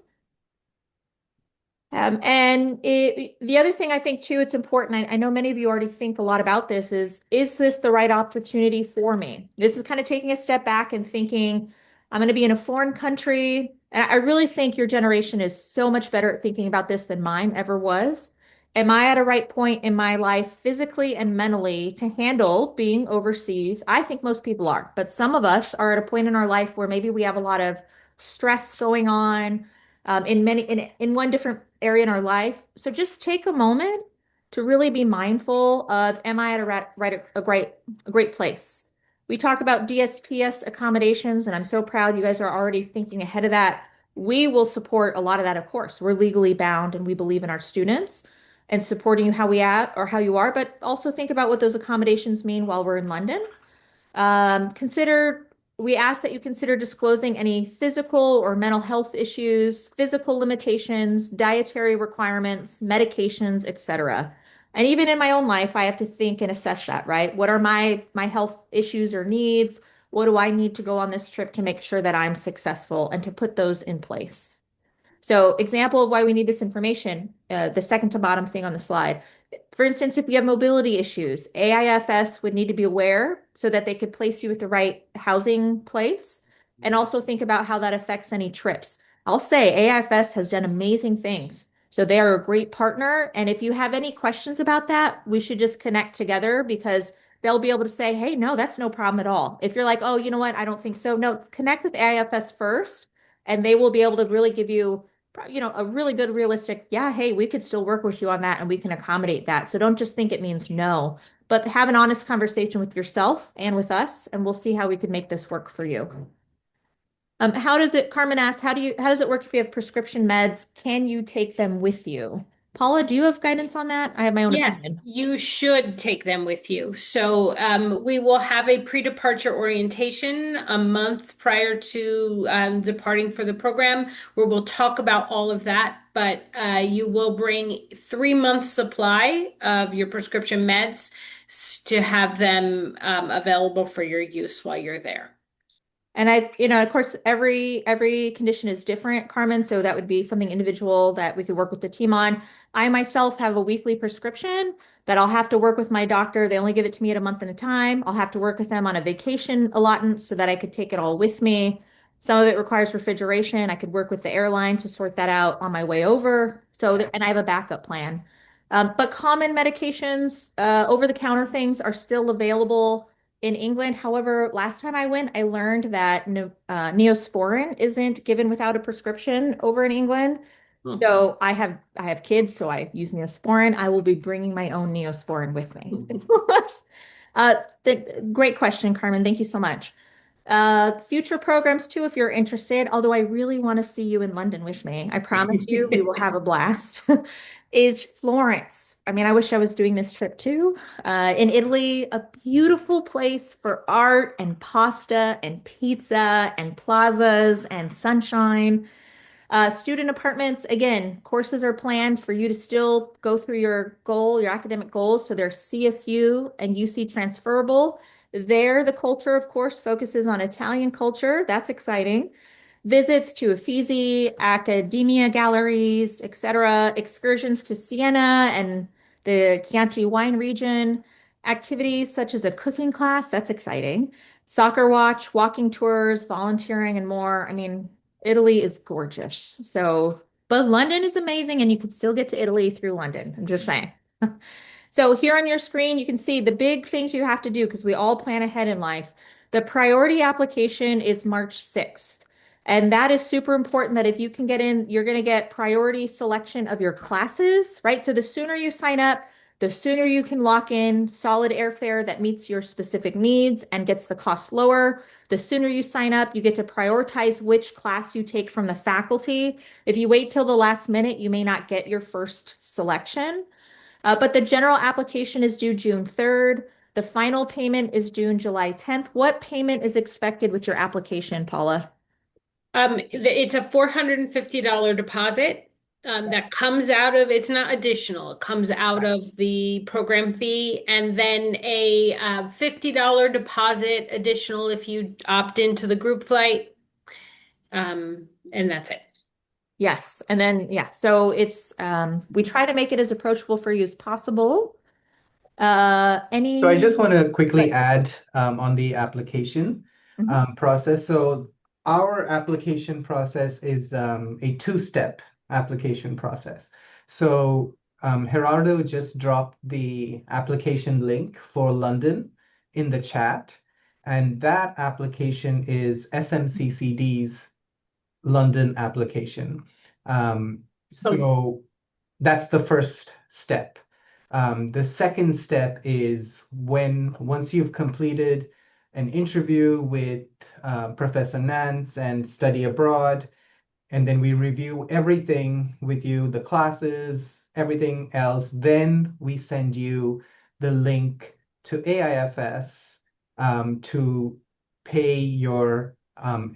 The other thing I think too, it's important. I know many of you already think a lot about this is this the right opportunity for me? This is kind of taking a step back and thinking, I'm going to be in a foreign country. And I really think your generation is so much better at thinking about this than mine ever was. Am I at a right point in my life physically and mentally to handle being overseas? I think most people are, but some of us are at a point in our life where maybe we have a lot of stress going on in one different area in our life. So just take a moment to really be mindful of, am I at a great place? We talk about DSPS accommodations, and I'm so proud you guys are already thinking ahead of that. We will support a lot of that, of course. We're legally bound and we believe in our students and supporting you how we at or how you are, but also think about what those accommodations mean while we're in London. Consider, we ask that you consider disclosing any physical or mental health issues, physical limitations, dietary requirements, medications, etc. And even in my own life, I have to think and assess that, right? What are my health issues or needs? What do I need to go on this trip to make sure that I'm successful and to put those in place? So example of why we need this information, the second to bottom thing on the slide. For instance, if you have mobility issues, AIFS would need to be aware so that they could place you with the right housing place and also think about how that affects any trips. I'll say AIFS has done amazing things. So they are a great partner. And if you have any questions about that, we should just connect together because they'll be able to say, hey, no, that's no problem at all. If you're like, oh, you know what, I don't think so. No, connect with AIFS first, and they will be able to really give you a really good realistic, yeah, hey, we could still work with you on that and we can accommodate that. So don't just think it means no, but have an honest conversation with yourself and with us, and we'll see how we could make this work for you. How does it, Carmen asked, how does it work if you have prescription meds? Can you take them with you? Paula, do you have guidance on that? I have my own Yes, opinion. you should take them with you. So we will have a pre-departure orientation a month prior to departing for the program, where we'll talk about all of that. But you will bring 3 months supply of your prescription meds to have them available for your use while you're there. And of course, every condition is different, Carmen. So that would be something individual that we could work with the team on. I myself have a weekly prescription that I'll have to work with my doctor. They only give it to me at a month at a time. I'll have to work with them on a vacation allotment so that I could take it all with me. Some of it requires refrigeration. I could work with the airline to sort that out on my way over. And I have a backup plan. But common medications, over-the-counter things are still available in England. However, last time I went, I learned that Neosporin isn't given without a prescription over in England. Hmm. So I have kids, so I use Neosporin. I will be bringing my own Neosporin with me. Great question, Carmen. Thank you so much. Future programs too, if you're interested, although I really want to see you in London with me. I promise you we will have a blast. Is Florence. I mean, I wish I was doing this trip too. In Italy, a beautiful place for art and pasta and pizza and plazas and sunshine. Student apartments, again, courses are planned for you to still go through your academic goals. So they're CSU and UC transferable. There, the culture, of course, focuses on Italian culture. That's exciting. Visits to Uffizi, academia galleries, etc., excursions to Siena and the Chianti wine region, activities such as a cooking class, that's exciting, soccer watch, walking tours, volunteering, and more. I mean, Italy is gorgeous. So, but London is amazing, and you can still get to Italy through London. I'm just saying. So here on your screen, you can see the big things you have to do because we all plan ahead in life. The priority application is March 6th. And that is super important that if you can get in, you're going to get priority selection of your classes, right? So the sooner you sign up, the sooner you can lock in solid airfare that meets your specific needs and gets the cost lower. The sooner you sign up, you get to prioritize which class you take from the faculty. If you wait till the last minute, you may not get your first selection. But the general application is due June 3rd. The final payment is due July 10th. What payment is expected with your application, Paula? It's a $450 deposit that comes out of, it's not additional, it comes out of the program fee, and then a $50 deposit additional if you opt into the group flight. And that's it. Yes. And then, yeah, so it's, we try to make it as approachable for you as possible. So I Any, just want to quickly good. add on the application Mhm. process. So our application process is a two-step application process. So Gerardo just dropped the application link for London in the chat, and that application is SMCCD's London application. Um, Oh, so that's the first step. The second step is once you've completed an interview with Professor Nance and study abroad, and then we review everything with you, the classes, everything else. Then we send you the link to AIFS to pay your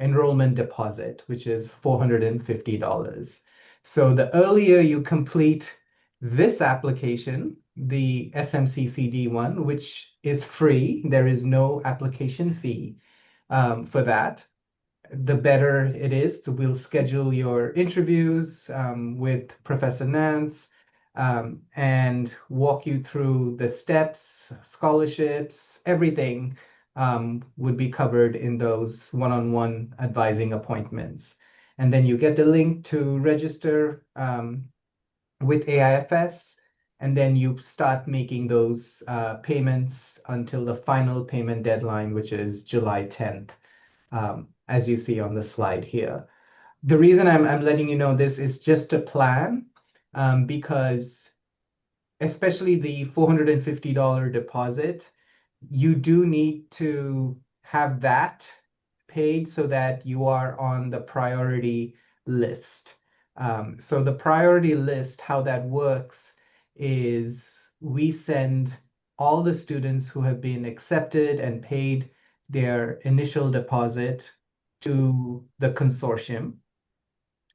enrollment deposit, which is $450. So the earlier you complete this application, the SMCCD one, which is free, there is no application fee for that, the better it is. So we'll schedule your interviews with Professor Nance and walk you through the steps, scholarships, everything would be covered in those one-on-one advising appointments. And then you get the link to register with AIFS, and then you start making those payments until the final payment deadline, which is July 10th, as you see on the slide here. The reason I'm letting you know this is just a plan, because especially the $450 deposit, you do need to have that paid so that you are on the priority list. So the priority list, how that works is we send all the students who have been accepted and paid their initial deposit to the consortium.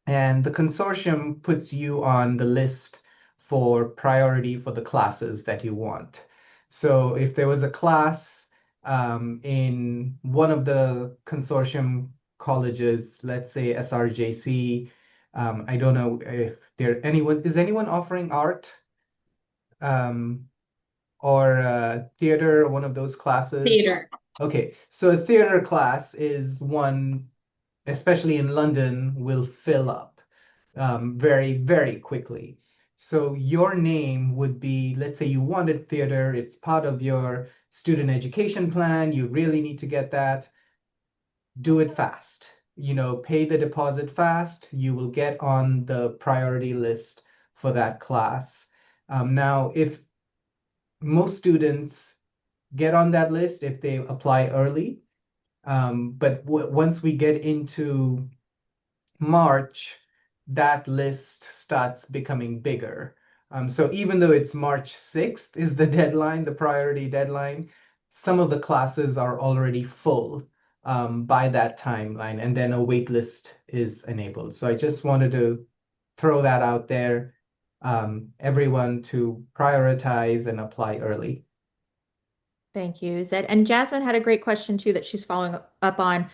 And the consortium puts you on the list for priority for the classes that you want. So if there was a class in one of the consortium colleges, let's say SRJC, I don't know if is anyone offering art um, or theater, one of those classes? theater. Okay, so a theater class is one, especially in London, will fill up very, very quickly. So your name would be, let's say you wanted theater, it's part of your student education plan, you really need to get that, do it fast. Pay the deposit fast, you will get on the priority list for that class. Now, if most students get on that list if they apply early, but once we get into March, that list starts becoming bigger. So even though it's March 6th is the deadline, the priority deadline, some of the classes are already full by that timeline, and then a wait list is enabled. So I just wanted to throw that out there, everyone to prioritize and apply early. Thank you, Zed. And Jasmine had a great question too that she's following up on.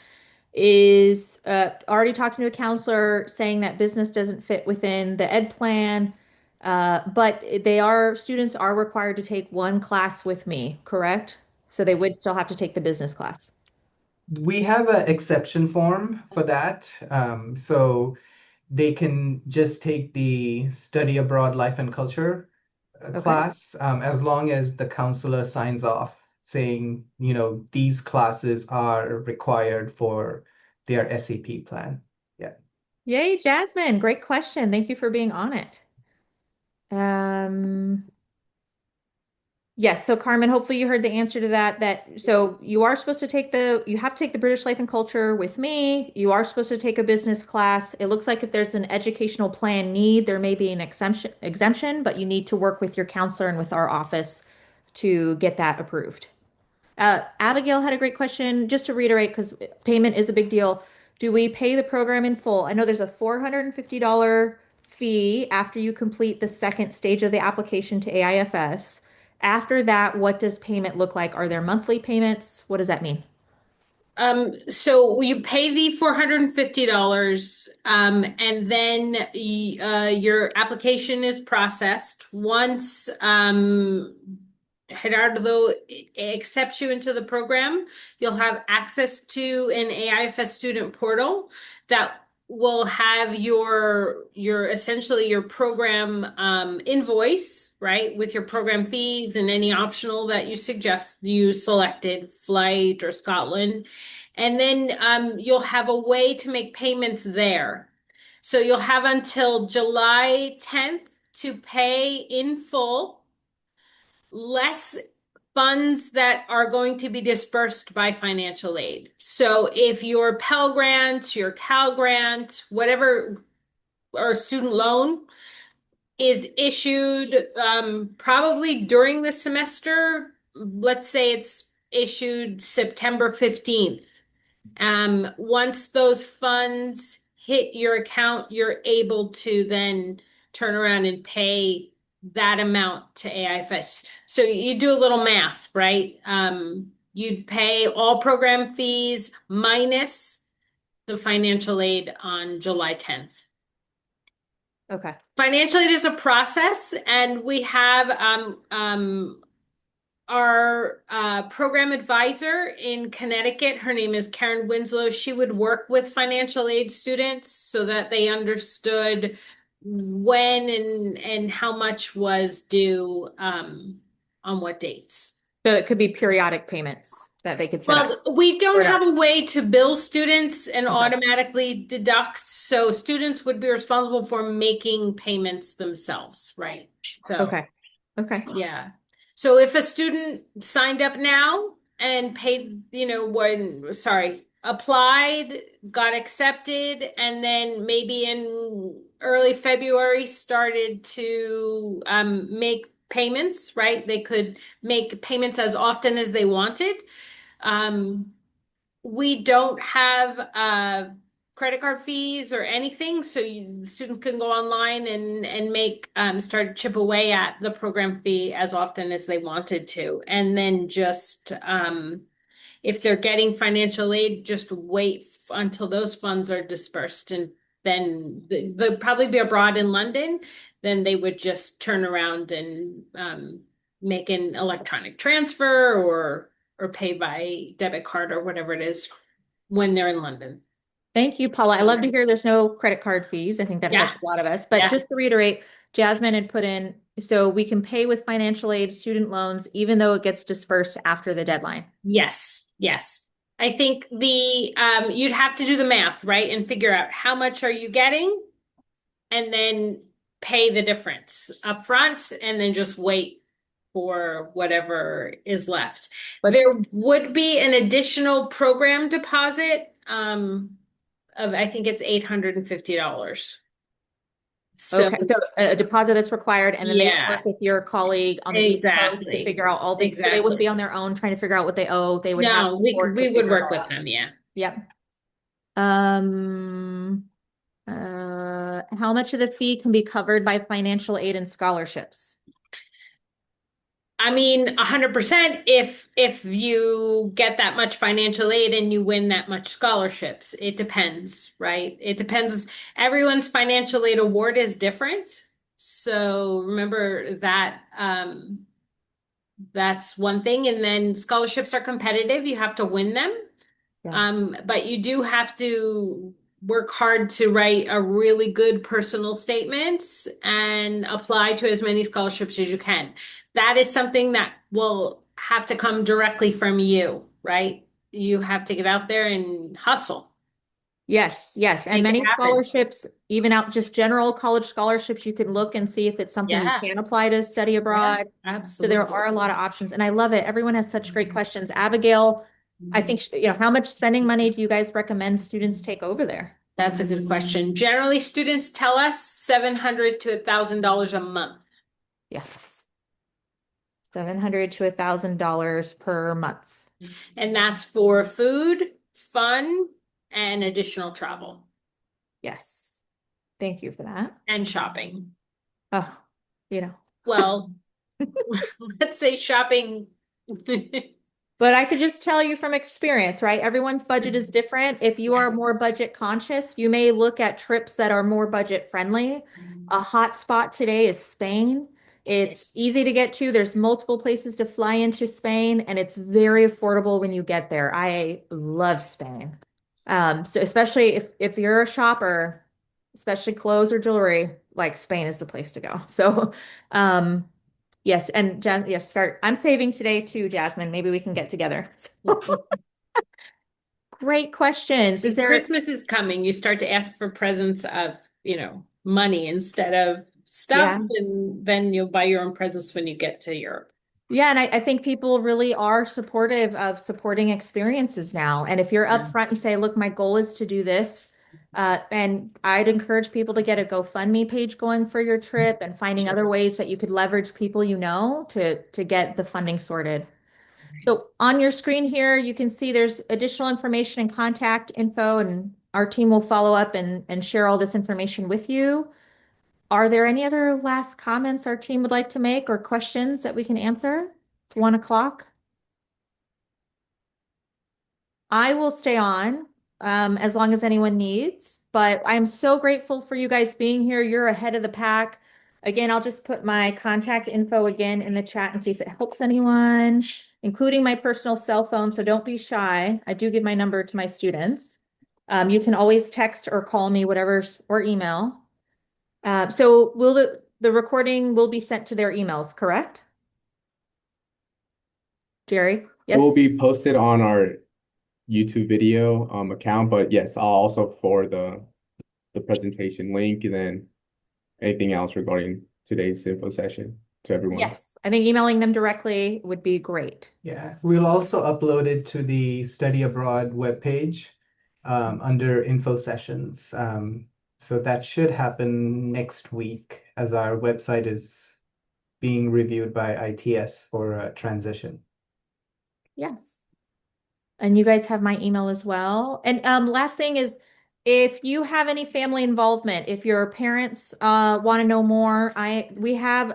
Is already talking to a counselor saying that business doesn't fit within the ed plan, but students are required to take one class with me, correct? So they would still have to take the business class. We have an exception form for that. So they can just take the study abroad life and culture Okay. class, as long as the counselor signs off saying, these classes are required for their SAP plan. Yeah. Yay, Jasmine. Great question. Thank you for being on it. Um, yes, so Carmen, hopefully you heard the answer to that. So you are supposed to you have to take the British Life and Culture with me. You are supposed to take a business class. It looks like if there's an educational plan need, there may be an exemption, but you need to work with your counselor and with our office to get that approved. Abigail had a great question. Just to reiterate, because payment is a big deal. Do we pay the program in full? I know there's a $450 fee after you complete the second stage of the application to AIFS. After that, what does payment look like? Are there monthly payments? What does that mean? So you pay the $450, and then your application is processed. Once Gerardo accepts you into the program, you'll have access to an AIFS student portal that will have your essentially your program invoice, right, with your program fees and any optional that you selected, flight or Scotland. And then you'll have a way to make payments there. So you'll have until July 10th to pay in full, less funds that are going to be dispersed by financial aid. So if your Pell Grant, your Cal Grant, whatever, or student loan is issued probably during the semester, let's say it's issued September 15th. Once those funds hit your account, you're able to then turn around and pay that amount to AIFS. So you do a little math, right? You'd pay all program fees minus the financial aid on July 10th. Okay. Financial aid is a process, and we have our program advisor in Connecticut. Her name is Karen Winslow. She would work with financial aid students so that they understood when and how much was due on what dates. So it could be periodic payments that they could set up. Well, we Or don't not. have a way to bill students and Okay. automatically deduct, so students would be responsible for making payments themselves, right? So. Okay. Okay. Yeah. So if a student signed up now and paid, applied, got accepted, and then maybe in early February started to make payments, right? They could make payments as often as they wanted. Um, we don't have credit card fees or anything, so students can go online and make start chip away at the program fee as often as they wanted to, and then just if they're getting financial aid, just wait until those funds are dispersed, and then they'll probably be abroad in London. Then they would just turn around and make an electronic transfer or pay by debit card or whatever it is when they're in London. Thank you, Paula. I love to hear there's no credit card fees. I think that Yeah, helps a lot of us. But yeah, just to reiterate, Jasmine had put in, so we can pay with financial aid student loans, even though it gets dispersed after the deadline. yes, yes. I think the you'd have to do the math, right? And figure out how much are you getting and then pay the difference up front and then just wait for whatever is left. But There would be an additional program deposit of I think it's $850. So okay, so a deposit that's required, and then they would yeah, work with your colleague on the East Coast to exactly. figure out so they wouldn't be Exactly. on their own trying to figure out what they owe. They would have No, support to we would figure it work all with out. them, yeah. Yep. How much of the fee can be covered by financial aid and scholarships? I mean, 100% if you get that much financial aid and you win that much scholarships. It depends, right? It depends. Everyone's financial aid award is different. So remember that that's one thing. And then scholarships are competitive. You have to win them. Yeah. But you do have to work hard to write a really good personal statement and apply to as many scholarships as you can. That is something that will have to come directly from you, right? You have to get out there and hustle, Yes, yes. And make it many happen. scholarships, even out just general college scholarships, you can look and see if it's something you Yeah, can apply to study yeah, abroad. So there absolutely. are a lot of options, and I love it. Everyone has such great questions. Abigail, I think, how much spending money do you guys recommend students take over there? That's a good question. Generally, students tell us $700 to $1,000 a month. Yes. $700 to $1,000 per month. And that's for food, fun, and additional travel Yes. Thank you for that. and shopping. Oh, you know. Well, let's say shopping. But I could just tell you from experience, right? Everyone's budget is different. If you are Yes. more budget conscious, you may look at trips that are more budget friendly. A hot spot today is Spain. It's easy to get to. There's multiple places to fly into Spain, and it's very affordable when you get there. I love Spain. So especially if you're a shopper, especially clothes or jewelry, like Spain is the place to go. So, um, yes, and yes, start. I'm saving today too, Jasmine. Maybe we can get together. Great questions. Is there, Christmas is coming. You start to ask for presents of, money instead of stuff, yeah. and then you'll buy your own presents when you get to Europe. Yeah, and I think people really are supportive of supporting experiences now. And if you're Yeah. upfront and say, look, my goal is to do this, and I'd encourage people to get a GoFundMe page going for your trip and finding Sure. other ways that you could leverage people you know to get the funding sorted. So on your screen here, you can see there's additional information and contact info, and our team will follow up and share all this information with you. Are there any other last comments our team would like to make or questions that we can answer? It's 1 o'clock. I will stay on as long as anyone needs, but I'm so grateful for you guys being here. You're ahead of the pack. Again, I'll just put my contact info again in the chat in case it helps anyone, including my personal cell phone. So don't be shy. I do give my number to my students. You can always text or call me, whatever's, or email. So will the recording will be sent to their emails, correct? Jerry? It will Yes? be posted on our YouTube video account, but yes, I'll also forward the presentation link and then anything else regarding today's info session to everyone. Yes. I think emailing them directly would be great. Yeah, we'll also upload it to the Study Abroad webpage under info sessions. So that should happen next week as our website is being reviewed by ITS for transition. Yes. And you guys have my email as well. And last thing is, if you have any family involvement, if your parents want to know more, we have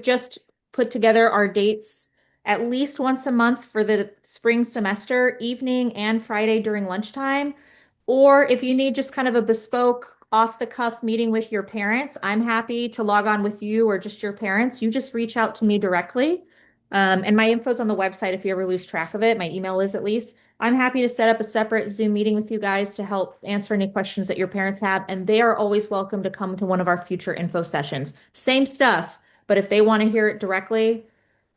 just put together our dates at least once a month for the spring semester, evening and Friday during lunchtime. Or if you need just kind of a bespoke off the cuff meeting with your parents, I'm happy to log on with you or just your parents. You just reach out to me directly. And my info's on the website if you ever lose track of it. My email is at least. I'm happy to set up a separate Zoom meeting with you guys to help answer any questions that your parents have. And they are always welcome to come to one of our future info sessions. Same stuff, but if they want to hear it directly,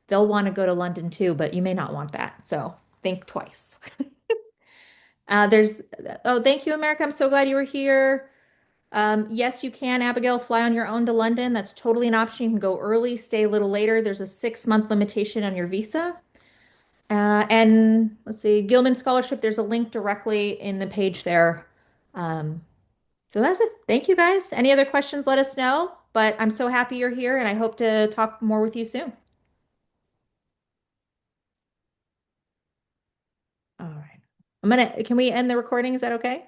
they'll want to go to London too, but you may not want that. So think twice. There's, oh, thank you, America. I'm so glad you were here. Yes, you can, Abigail, fly on your own to London. That's totally an option. You can go early, stay a little later. There's a 6 month limitation on your visa. And let's see, Gilman Scholarship, there's a link directly in the page there. Um, so that's it. Thank you guys. Any other questions, let us know. But I'm so happy you're here and I hope to talk more with you soon. All right. Can we end the recording? Is that okay?